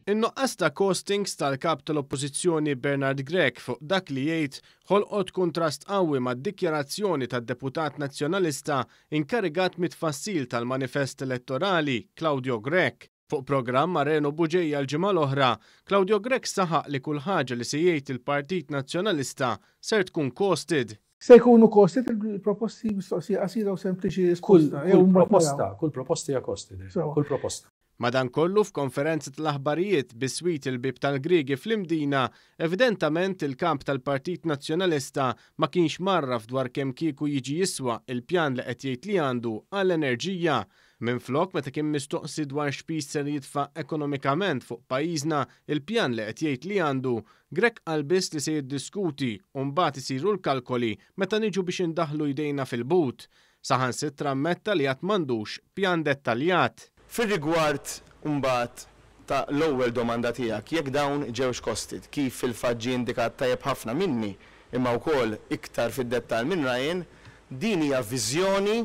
In-nuqqas ta' costings tal-kap tal-Oppożizzjoni Bernard Grech fuq dak li jgħid ħolqot kontrast qawwi mad-dikjarazzjoni tad-Deputat Nazzjonalista inkarigat mit-tfassil tal-manifest elettorali Claudio Grech. Fuq programm Areno Buġejja l-ġimgħa l-oħra, Claudio Grech saħaq li kull ħaġa li se jgħid il-Partit Nazzjonalista ser tkun costed. Se jkunu costed il-proposti mistoqsija qasira u sempliċi kull proposta hija costed. Kull proposta. Madankollu f'konferenza tal-aħbarijiet biswit il-bib tal-Griegi fl-Imdina, evidentament il-kamp tal-Partit Nazzjonalista ma kienx marraf dwar kemm kieku jiġi jiswa il-pjan li qed jgħid li għandu għall-enerġija. Minflok meta kien mistoqsi dwar x'piż ser jitfa' ekonomikament fuq pajjiżna il-pjan li qed jgħid li għandu, Grech qal biss li se jiddiskuti u mbagħad isiru l-kalkoli meta niġu biex indaħħlu jdejna fil-but. Saħansitra ammetta li qatt m'għandux pjan dettaljat. Fir-rigward mbagħad ta' l-ewwel domanda tiegħek, jekk dawn ġewx costed, kif fil-fatt ġie indikat tajjeb ħafna minni, imma wkoll iktar fid-dettall minn Ryan, din hija viżjoni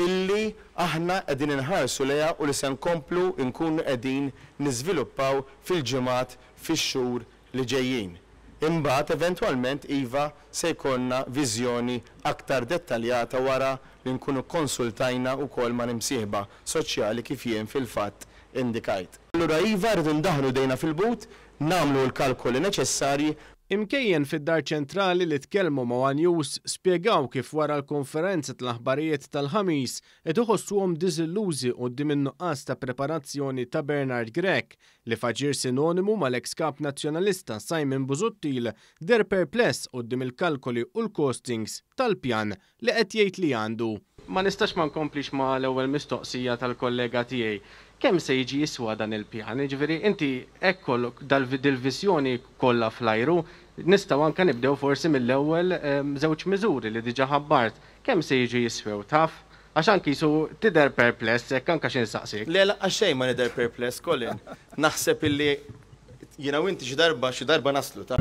illi aħna qegħdin inħarsu lejha u li se nkomplu nkunu qegħdin niżviluppaw fil-ġimgħat fix-xhur li ġejjin. Imbagħad eventwalment iva se jkollna viżjoni aktar dettaljata wara li nkunu konsultajna wkoll ma' imsieħba soċjali kif jien fil-fatt indikajt. Allura iva rridu ndaħlu dejna fil-but, nagħmlu l-kalkoli neċessarji. Imkejjen fid-dar ċentrali li tkellmu ma' One News spjegaw kif wara l-konferenza tal-aħbarijiet tal-ħamis qed iħossuhom diżillużi quddiem in-nuqqas ta' preparazzjoni ta' Bernard Grech li faġir sinonimu mal-eks kap nazzjonalista Simon Busuttil der perpless quddiem il-kalkoli u l-costings tal-pjan li qed jgħid li għandu. Ma nistax ma nkomplix ma l-ewwel mistoqsija tal-kollega tiegħi. Kemm se jiġi jiswa dan il-pjan? Ġifieri inti hekk kollok dil-viżjoni kollha fl-ajru, nistgħu anke nibdew forsi mill-ewwel żewġ miżuri li diġà ħabbart. Kemm se jiġi jiswew taf? Għax anki su tidher perpless hekk anke xi nsaqsik. Le għax xejn ma nidher perpless, Colin. Naħseb illi jiena u inti xi darba naslu ta'